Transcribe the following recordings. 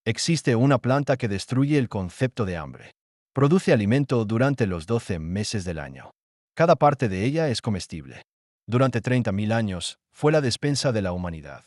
Existe una planta que destruye el concepto de hambre. Produce alimento durante los 12 meses del año. Cada parte de ella es comestible. Durante 30.000 años, fue la despensa de la humanidad.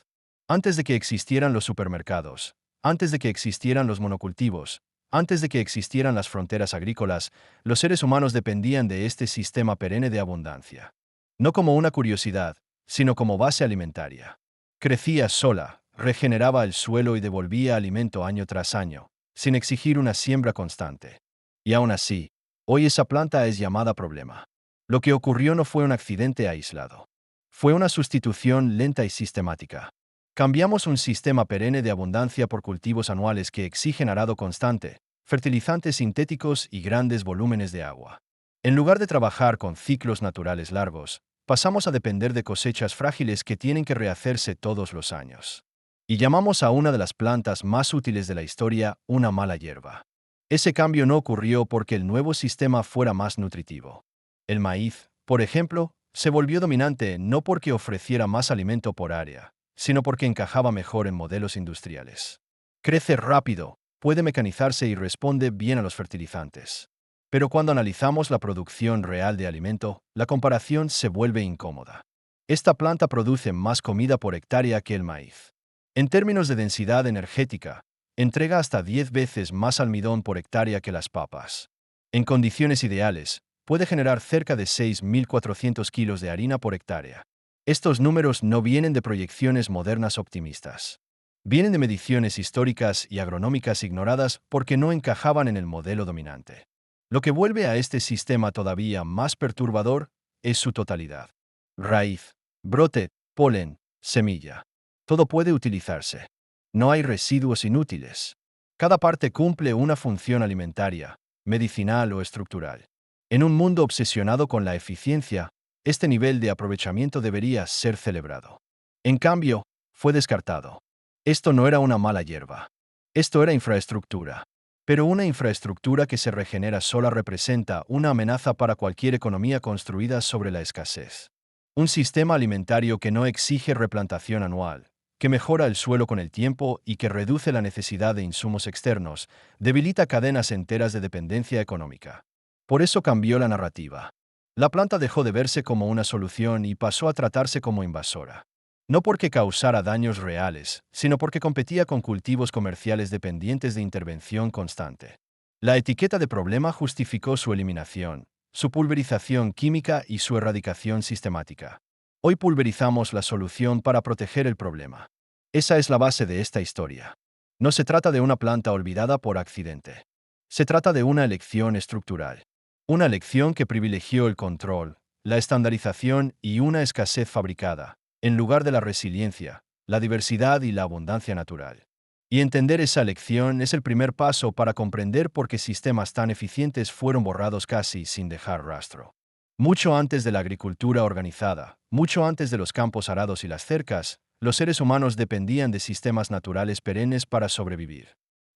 Antes de que existieran los supermercados, antes de que existieran los monocultivos, antes de que existieran las fronteras agrícolas, los seres humanos dependían de este sistema perenne de abundancia. No como una curiosidad, sino como base alimentaria. Crecía sola, regeneraba el suelo y devolvía alimento año tras año, sin exigir una siembra constante. Y aún así, hoy esa planta es llamada problema. Lo que ocurrió no fue un accidente aislado. Fue una sustitución lenta y sistemática. Cambiamos un sistema perenne de abundancia por cultivos anuales que exigen arado constante, fertilizantes sintéticos y grandes volúmenes de agua. En lugar de trabajar con ciclos naturales largos, pasamos a depender de cosechas frágiles que tienen que rehacerse todos los años. Y llamamos a una de las plantas más útiles de la historia una mala hierba. Ese cambio no ocurrió porque el nuevo sistema fuera más nutritivo. El maíz, por ejemplo, se volvió dominante no porque ofreciera más alimento por área, sino porque encajaba mejor en modelos industriales. Crece rápido, puede mecanizarse y responde bien a los fertilizantes. Pero cuando analizamos la producción real de alimento, la comparación se vuelve incómoda. Esta planta produce más comida por hectárea que el maíz. En términos de densidad energética, entrega hasta 10 veces más almidón por hectárea que las papas. En condiciones ideales, puede generar cerca de 6.400 kilos de harina por hectárea. Estos números no vienen de proyecciones modernas optimistas. Vienen de mediciones históricas y agronómicas ignoradas porque no encajaban en el modelo dominante. Lo que vuelve a este sistema todavía más perturbador es su totalidad. Raíz, brote, polen, semilla. Todo puede utilizarse. No hay residuos inútiles. Cada parte cumple una función alimentaria, medicinal o estructural. En un mundo obsesionado con la eficiencia, este nivel de aprovechamiento debería ser celebrado. En cambio, fue descartado. Esto no era una mala hierba. Esto era infraestructura. Pero una infraestructura que se regenera sola representa una amenaza para cualquier economía construida sobre la escasez. Un sistema alimentario que no exige replantación anual, que mejora el suelo con el tiempo y que reduce la necesidad de insumos externos, debilita cadenas enteras de dependencia económica. Por eso cambió la narrativa. La planta dejó de verse como una solución y pasó a tratarse como invasora. No porque causara daños reales, sino porque competía con cultivos comerciales dependientes de intervención constante. La etiqueta de problema justificó su eliminación, su pulverización química y su erradicación sistemática. Hoy pulverizamos la solución para proteger el problema. Esa es la base de esta historia. No se trata de una planta olvidada por accidente. Se trata de una elección estructural. Una elección que privilegió el control, la estandarización y una escasez fabricada, en lugar de la resiliencia, la diversidad y la abundancia natural. Y entender esa elección es el primer paso para comprender por qué sistemas tan eficientes fueron borrados casi sin dejar rastro. Mucho antes de la agricultura organizada, mucho antes de los campos arados y las cercas, los seres humanos dependían de sistemas naturales perennes para sobrevivir.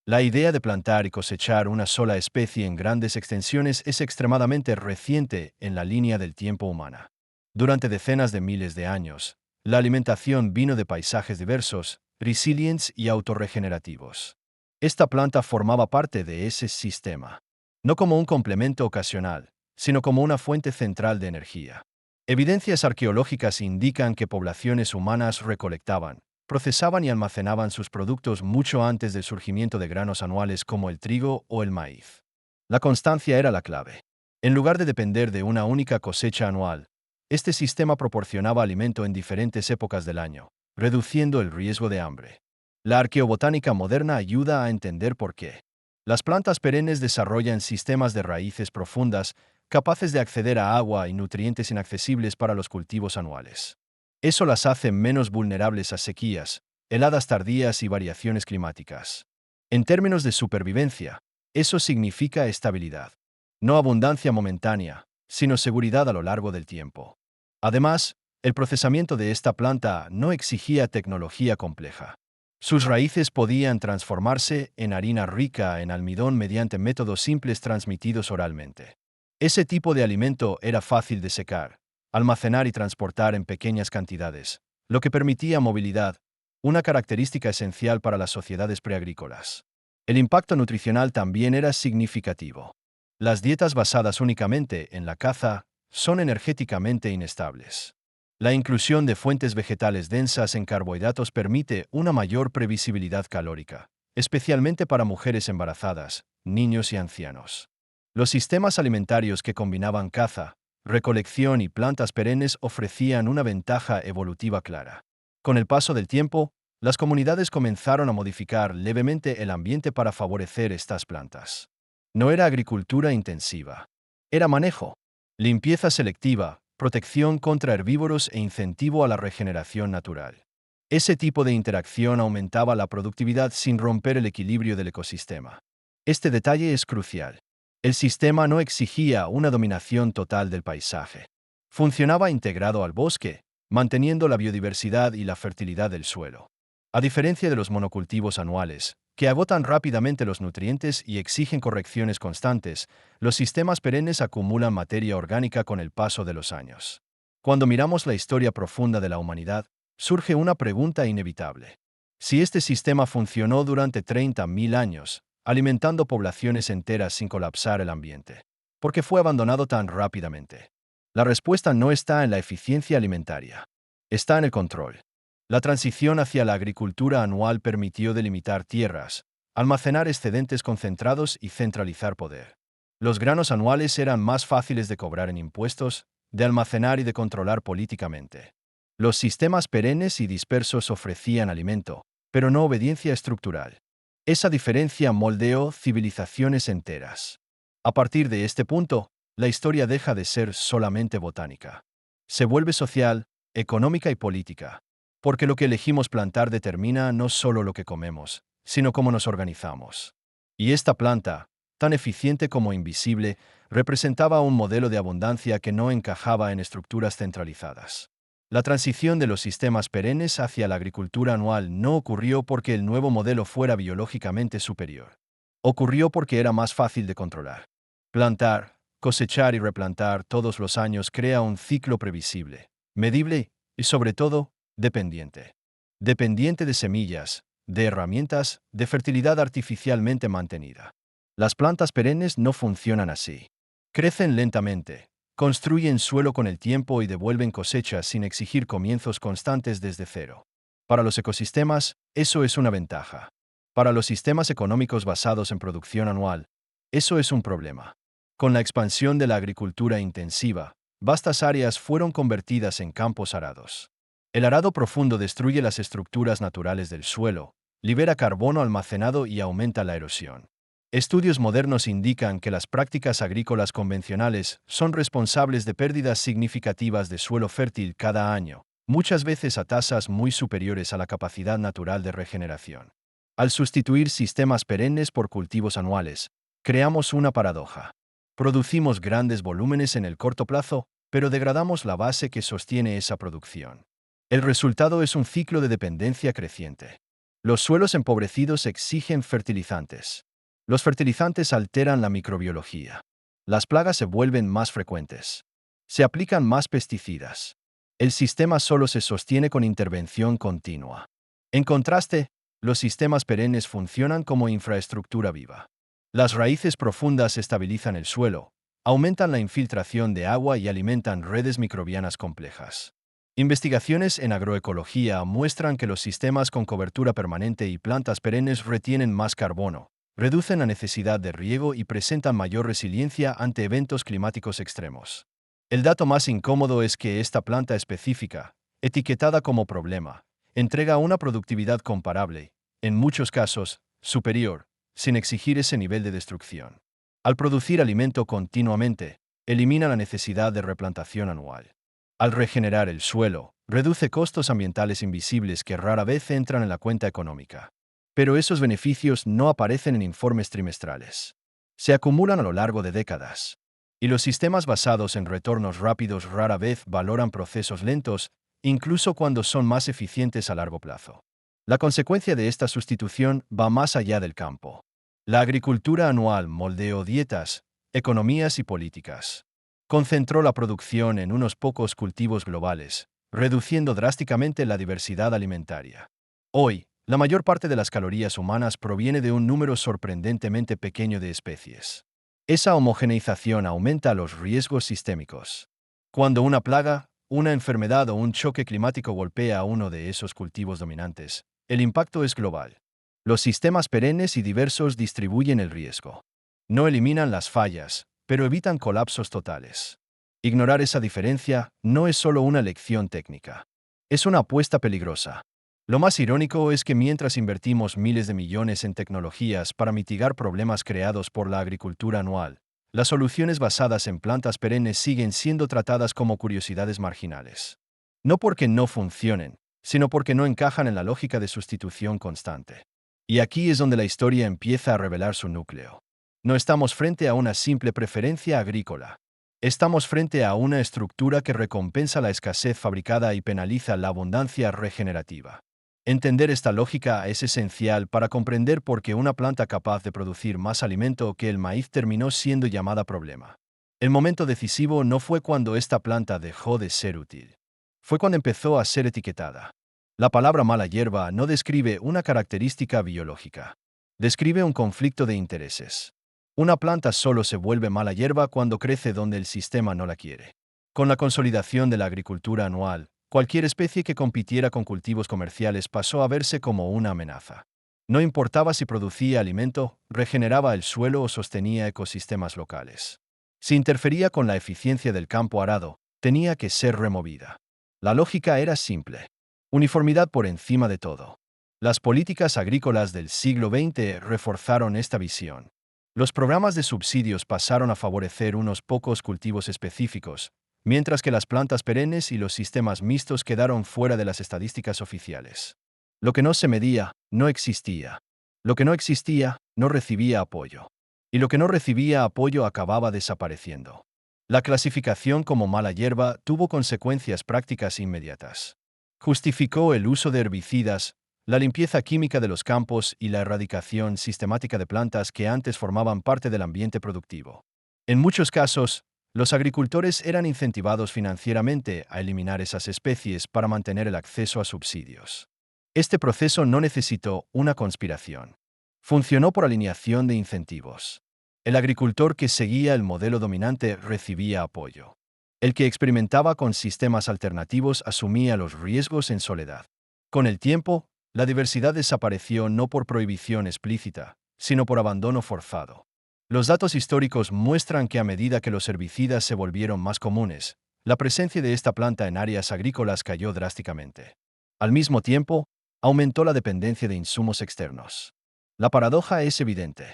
La idea de plantar y cosechar una sola especie en grandes extensiones es extremadamente reciente en la línea del tiempo humana. Durante decenas de miles de años, la alimentación vino de paisajes diversos, resilientes y autorregenerativos. Esta planta formaba parte de ese sistema, no como un complemento ocasional, sino como una fuente central de energía. Evidencias arqueológicas indican que poblaciones humanas recolectaban, procesaban y almacenaban sus productos mucho antes del surgimiento de granos anuales como el trigo o el maíz. La constancia era la clave. En lugar de depender de una única cosecha anual, este sistema proporcionaba alimento en diferentes épocas del año, reduciendo el riesgo de hambre. La arqueobotánica moderna ayuda a entender por qué. Las plantas perennes desarrollan sistemas de raíces profundas capaces de acceder a agua y nutrientes inaccesibles para los cultivos anuales. Eso las hace menos vulnerables a sequías, heladas tardías y variaciones climáticas. En términos de supervivencia, eso significa estabilidad. No abundancia momentánea, sino seguridad a lo largo del tiempo. Además, el procesamiento de esta planta no exigía tecnología compleja. Sus raíces podían transformarse en harina rica en almidón mediante métodos simples transmitidos oralmente. Ese tipo de alimento era fácil de secar, almacenar y transportar en pequeñas cantidades, lo que permitía movilidad, una característica esencial para las sociedades preagrícolas. El impacto nutricional también era significativo. Las dietas basadas únicamente en la caza son energéticamente inestables. La inclusión de fuentes vegetales densas en carbohidratos permite una mayor previsibilidad calórica, especialmente para mujeres embarazadas, niños y ancianos. Los sistemas alimentarios que combinaban caza, recolección y plantas perennes ofrecían una ventaja evolutiva clara. Con el paso del tiempo, las comunidades comenzaron a modificar levemente el ambiente para favorecer estas plantas. No era agricultura intensiva. Era manejo, limpieza selectiva, protección contra herbívoros e incentivo a la regeneración natural. Ese tipo de interacción aumentaba la productividad sin romper el equilibrio del ecosistema. Este detalle es crucial. El sistema no exigía una dominación total del paisaje. Funcionaba integrado al bosque, manteniendo la biodiversidad y la fertilidad del suelo. A diferencia de los monocultivos anuales, que agotan rápidamente los nutrientes y exigen correcciones constantes, los sistemas perennes acumulan materia orgánica con el paso de los años. Cuando miramos la historia profunda de la humanidad, surge una pregunta inevitable. Si este sistema funcionó durante 30.000 años, alimentando poblaciones enteras sin colapsar el ambiente, ¿por qué fue abandonado tan rápidamente? La respuesta no está en la eficiencia alimentaria. Está en el control. La transición hacia la agricultura anual permitió delimitar tierras, almacenar excedentes concentrados y centralizar poder. Los granos anuales eran más fáciles de cobrar en impuestos, de almacenar y de controlar políticamente. Los sistemas perennes y dispersos ofrecían alimento, pero no obediencia estructural. Esa diferencia moldeó civilizaciones enteras. A partir de este punto, la historia deja de ser solamente botánica. Se vuelve social, económica y política. Porque lo que elegimos plantar determina no solo lo que comemos, sino cómo nos organizamos. Y esta planta, tan eficiente como invisible, representaba un modelo de abundancia que no encajaba en estructuras centralizadas. La transición de los sistemas perennes hacia la agricultura anual no ocurrió porque el nuevo modelo fuera biológicamente superior. Ocurrió porque era más fácil de controlar. Plantar, cosechar y replantar todos los años crea un ciclo previsible, medible y, sobre todo, dependiente. Dependiente de semillas, de herramientas, de fertilidad artificialmente mantenida. Las plantas perennes no funcionan así. Crecen lentamente, construyen suelo con el tiempo y devuelven cosechas sin exigir comienzos constantes desde cero. Para los ecosistemas, eso es una ventaja. Para los sistemas económicos basados en producción anual, eso es un problema. Con la expansión de la agricultura intensiva, vastas áreas fueron convertidas en campos arados. El arado profundo destruye las estructuras naturales del suelo, libera carbono almacenado y aumenta la erosión. Estudios modernos indican que las prácticas agrícolas convencionales son responsables de pérdidas significativas de suelo fértil cada año, muchas veces a tasas muy superiores a la capacidad natural de regeneración. Al sustituir sistemas perennes por cultivos anuales, creamos una paradoja. Producimos grandes volúmenes en el corto plazo, pero degradamos la base que sostiene esa producción. El resultado es un ciclo de dependencia creciente. Los suelos empobrecidos exigen fertilizantes. Los fertilizantes alteran la microbiología. Las plagas se vuelven más frecuentes. Se aplican más pesticidas. El sistema solo se sostiene con intervención continua. En contraste, los sistemas perennes funcionan como infraestructura viva. Las raíces profundas estabilizan el suelo, aumentan la infiltración de agua y alimentan redes microbianas complejas. Investigaciones en agroecología muestran que los sistemas con cobertura permanente y plantas perennes retienen más carbono, reducen la necesidad de riego y presentan mayor resiliencia ante eventos climáticos extremos. El dato más incómodo es que esta planta específica, etiquetada como problema, entrega una productividad comparable, en muchos casos, superior, sin exigir ese nivel de destrucción. Al producir alimento continuamente, elimina la necesidad de replantación anual. Al regenerar el suelo, reduce costos ambientales invisibles que rara vez entran en la cuenta económica. Pero esos beneficios no aparecen en informes trimestrales. Se acumulan a lo largo de décadas. Y los sistemas basados en retornos rápidos rara vez valoran procesos lentos, incluso cuando son más eficientes a largo plazo. La consecuencia de esta sustitución va más allá del campo. La agricultura anual moldeó dietas, economías y políticas. Concentró la producción en unos pocos cultivos globales, reduciendo drásticamente la diversidad alimentaria. Hoy, La mayor parte de las calorías humanas proviene de un número sorprendentemente pequeño de especies. Esa homogeneización aumenta los riesgos sistémicos. Cuando una plaga, una enfermedad o un choque climático golpea a uno de esos cultivos dominantes, el impacto es global. Los sistemas perennes y diversos distribuyen el riesgo. No eliminan las fallas, pero evitan colapsos totales. Ignorar esa diferencia no es solo una lección técnica. Es una apuesta peligrosa. Lo más irónico es que mientras invertimos miles de millones en tecnologías para mitigar problemas creados por la agricultura anual, las soluciones basadas en plantas perennes siguen siendo tratadas como curiosidades marginales. No porque no funcionen, sino porque no encajan en la lógica de sustitución constante. Y aquí es donde la historia empieza a revelar su núcleo. No estamos frente a una simple preferencia agrícola. Estamos frente a una estructura que recompensa la escasez fabricada y penaliza la abundancia regenerativa. Entender esta lógica es esencial para comprender por qué una planta capaz de producir más alimento que el maíz terminó siendo llamada problema. El momento decisivo no fue cuando esta planta dejó de ser útil. Fue cuando empezó a ser etiquetada. La palabra mala hierba no describe una característica biológica. Describe un conflicto de intereses. Una planta solo se vuelve mala hierba cuando crece donde el sistema no la quiere. Con la consolidación de la agricultura anual, cualquier especie que compitiera con cultivos comerciales pasó a verse como una amenaza. No importaba si producía alimento, regeneraba el suelo o sostenía ecosistemas locales. Si interfería con la eficiencia del campo arado, tenía que ser removida. La lógica era simple. Uniformidad por encima de todo. Las políticas agrícolas del siglo XX reforzaron esta visión. Los programas de subsidios pasaron a favorecer unos pocos cultivos específicos, mientras que las plantas perennes y los sistemas mixtos quedaron fuera de las estadísticas oficiales. Lo que no se medía, no existía. Lo que no existía, no recibía apoyo. Y lo que no recibía apoyo acababa desapareciendo. La clasificación como mala hierba tuvo consecuencias prácticas inmediatas. Justificó el uso de herbicidas, la limpieza química de los campos y la erradicación sistemática de plantas que antes formaban parte del ambiente productivo. En muchos casos, los agricultores eran incentivados financieramente a eliminar esas especies para mantener el acceso a subsidios. Este proceso no necesitó una conspiración. Funcionó por alineación de incentivos. El agricultor que seguía el modelo dominante recibía apoyo. El que experimentaba con sistemas alternativos asumía los riesgos en soledad. Con el tiempo, la diversidad desapareció no por prohibición explícita, sino por abandono forzado. Los datos históricos muestran que a medida que los herbicidas se volvieron más comunes, la presencia de esta planta en áreas agrícolas cayó drásticamente. Al mismo tiempo, aumentó la dependencia de insumos externos. La paradoja es evidente.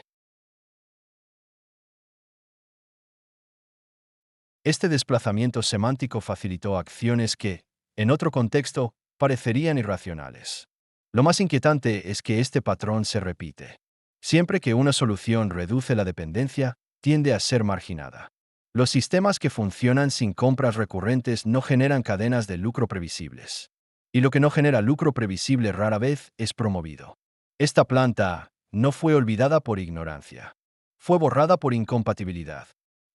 Este desplazamiento semántico facilitó acciones que, en otro contexto, parecerían irracionales. Lo más inquietante es que este patrón se repite. Siempre que una solución reduce la dependencia, tiende a ser marginada. Los sistemas que funcionan sin compras recurrentes no generan cadenas de lucro previsibles. Y lo que no genera lucro previsible rara vez es promovido. Esta planta no fue olvidada por ignorancia. Fue borrada por incompatibilidad.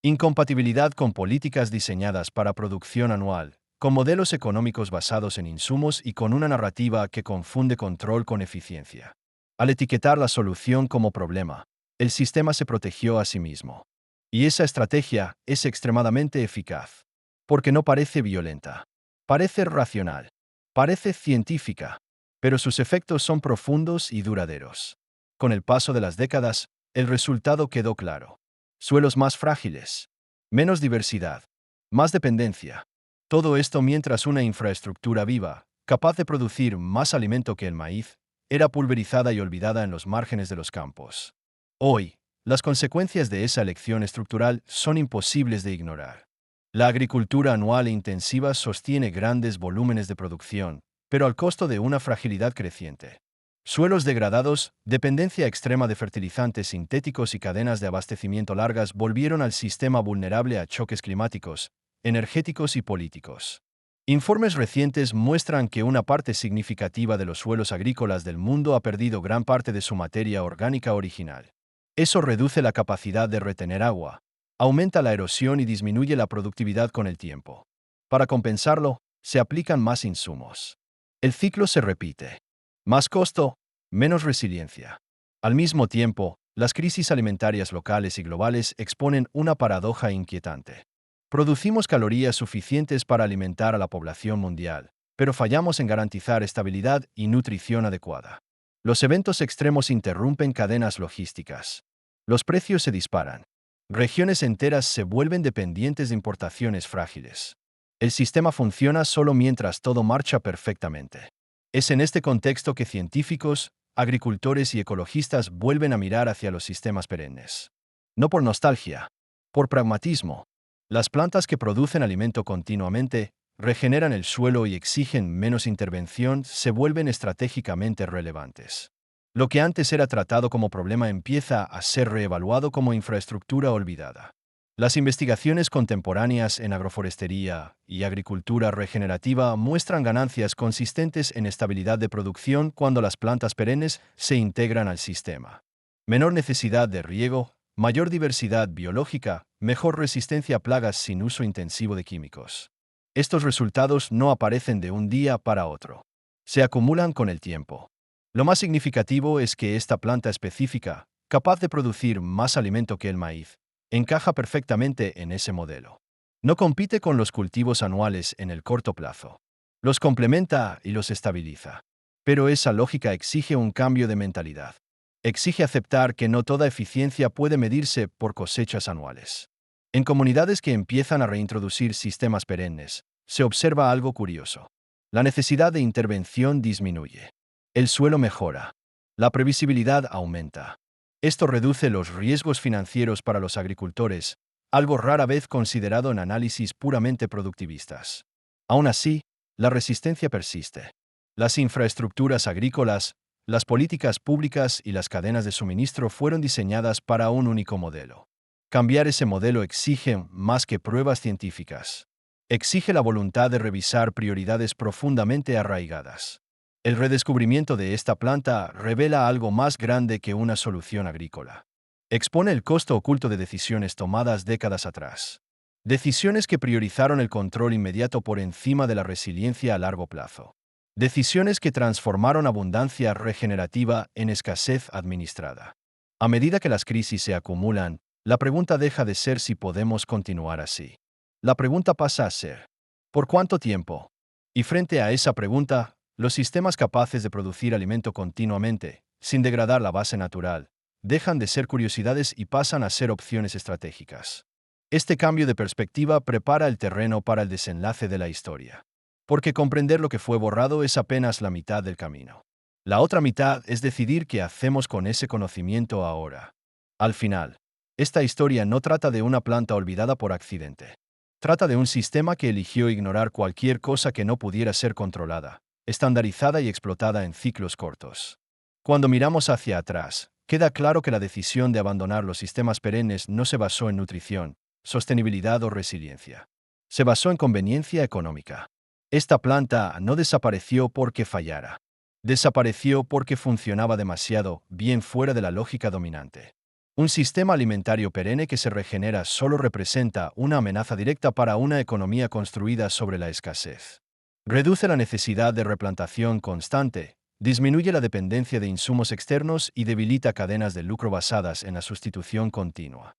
Incompatibilidad con políticas diseñadas para producción anual, con modelos económicos basados en insumos y con una narrativa que confunde control con eficiencia. Al etiquetar la solución como problema, el sistema se protegió a sí mismo. Y esa estrategia es extremadamente eficaz, porque no parece violenta, parece racional, parece científica, pero sus efectos son profundos y duraderos. Con el paso de las décadas, el resultado quedó claro. Suelos más frágiles, menos diversidad, más dependencia. Todo esto mientras una infraestructura viva, capaz de producir más alimento que el maíz, era pulverizada y olvidada en los márgenes de los campos. Hoy, las consecuencias de esa elección estructural son imposibles de ignorar. La agricultura anual e intensiva sostiene grandes volúmenes de producción, pero al costo de una fragilidad creciente. Suelos degradados, dependencia extrema de fertilizantes sintéticos y cadenas de abastecimiento largas volvieron al sistema vulnerable a choques climáticos, energéticos y políticos. Informes recientes muestran que una parte significativa de los suelos agrícolas del mundo ha perdido gran parte de su materia orgánica original. Eso reduce la capacidad de retener agua, aumenta la erosión y disminuye la productividad con el tiempo. Para compensarlo, se aplican más insumos. El ciclo se repite. Más costo, menos resiliencia. Al mismo tiempo, las crisis alimentarias locales y globales exponen una paradoja inquietante. Producimos calorías suficientes para alimentar a la población mundial, pero fallamos en garantizar estabilidad y nutrición adecuada. Los eventos extremos interrumpen cadenas logísticas. Los precios se disparan. Regiones enteras se vuelven dependientes de importaciones frágiles. El sistema funciona solo mientras todo marcha perfectamente. Es en este contexto que científicos, agricultores y ecologistas vuelven a mirar hacia los sistemas perennes. No por nostalgia, por pragmatismo. Las plantas que producen alimento continuamente, regeneran el suelo y exigen menos intervención se vuelven estratégicamente relevantes. Lo que antes era tratado como problema empieza a ser reevaluado como infraestructura olvidada. Las investigaciones contemporáneas en agroforestería y agricultura regenerativa muestran ganancias consistentes en estabilidad de producción cuando las plantas perennes se integran al sistema. Menor necesidad de riego, mayor diversidad biológica, mejor resistencia a plagas sin uso intensivo de químicos. Estos resultados no aparecen de un día para otro. Se acumulan con el tiempo. Lo más significativo es que esta planta específica, capaz de producir más alimento que el maíz, encaja perfectamente en ese modelo. No compite con los cultivos anuales en el corto plazo. Los complementa y los estabiliza. Pero esa lógica exige un cambio de mentalidad. Exige aceptar que no toda eficiencia puede medirse por cosechas anuales. En comunidades que empiezan a reintroducir sistemas perennes, se observa algo curioso. La necesidad de intervención disminuye. El suelo mejora. La previsibilidad aumenta. Esto reduce los riesgos financieros para los agricultores, algo rara vez considerado en análisis puramente productivistas. Aún así, la resistencia persiste. Las infraestructuras agrícolas, las políticas públicas y las cadenas de suministro fueron diseñadas para un único modelo. Cambiar ese modelo exige más que pruebas científicas. Exige la voluntad de revisar prioridades profundamente arraigadas. El redescubrimiento de esta planta revela algo más grande que una solución agrícola. Expone el costo oculto de decisiones tomadas décadas atrás. Decisiones que priorizaron el control inmediato por encima de la resiliencia a largo plazo. Decisiones que transformaron abundancia regenerativa en escasez administrada. A medida que las crisis se acumulan, la pregunta deja de ser si podemos continuar así. La pregunta pasa a ser, ¿por cuánto tiempo? Y frente a esa pregunta, los sistemas capaces de producir alimento continuamente, sin degradar la base natural, dejan de ser curiosidades y pasan a ser opciones estratégicas. Este cambio de perspectiva prepara el terreno para el desenlace de la historia. Porque comprender lo que fue borrado es apenas la mitad del camino. La otra mitad es decidir qué hacemos con ese conocimiento ahora. Al final, esta historia no trata de una planta olvidada por accidente. Trata de un sistema que eligió ignorar cualquier cosa que no pudiera ser controlada, estandarizada y explotada en ciclos cortos. Cuando miramos hacia atrás, queda claro que la decisión de abandonar los sistemas perennes no se basó en nutrición, sostenibilidad o resiliencia. Se basó en conveniencia económica. Esta planta no desapareció porque fallara. Desapareció porque funcionaba demasiado bien fuera de la lógica dominante. Un sistema alimentario perenne que se regenera solo representa una amenaza directa para una economía construida sobre la escasez. Reduce la necesidad de replantación constante, disminuye la dependencia de insumos externos y debilita cadenas de lucro basadas en la sustitución continua.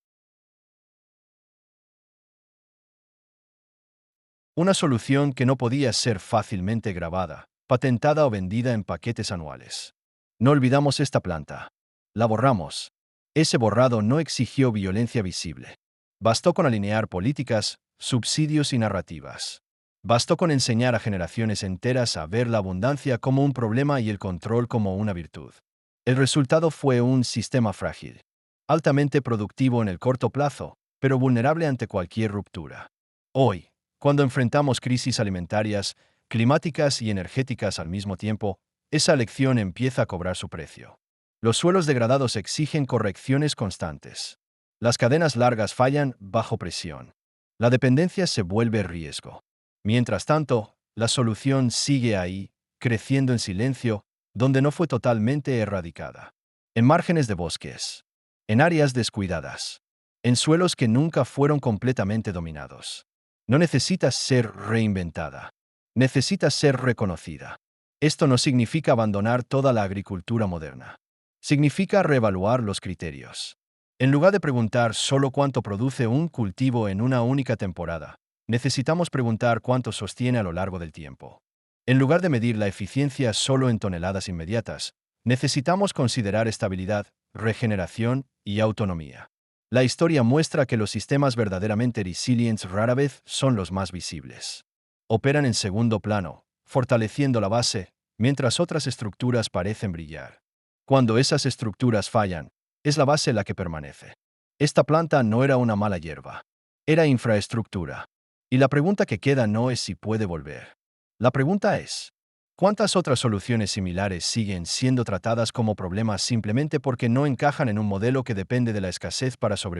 Una solución que no podía ser fácilmente grabada, patentada o vendida en paquetes anuales. No olvidamos esta planta. La borramos. Ese borrado no exigió violencia visible. Bastó con alinear políticas, subsidios y narrativas. Bastó con enseñar a generaciones enteras a ver la abundancia como un problema y el control como una virtud. El resultado fue un sistema frágil, altamente productivo en el corto plazo, pero vulnerable ante cualquier ruptura. Hoy, cuando enfrentamos crisis alimentarias, climáticas y energéticas al mismo tiempo, esa lección empieza a cobrar su precio. Los suelos degradados exigen correcciones constantes. Las cadenas largas fallan bajo presión. La dependencia se vuelve riesgo. Mientras tanto, la solución sigue ahí, creciendo en silencio, donde no fue totalmente erradicada. En márgenes de bosques, en áreas descuidadas, en suelos que nunca fueron completamente dominados. No necesitas ser reinventada. Necesitas ser reconocida. Esto no significa abandonar toda la agricultura moderna. Significa reevaluar los criterios. En lugar de preguntar solo cuánto produce un cultivo en una única temporada, necesitamos preguntar cuánto sostiene a lo largo del tiempo. En lugar de medir la eficiencia solo en toneladas inmediatas, necesitamos considerar estabilidad, regeneración y autonomía. La historia muestra que los sistemas verdaderamente resilientes rara vez son los más visibles. Operan en segundo plano, fortaleciendo la base, mientras otras estructuras parecen brillar. Cuando esas estructuras fallan, es la base la que permanece. Esta planta no era una mala hierba. Era infraestructura. Y la pregunta que queda no es si puede volver. La pregunta es, ¿cuántas otras soluciones similares siguen siendo tratadas como problemas simplemente porque no encajan en un modelo que depende de la escasez para sobrevivir?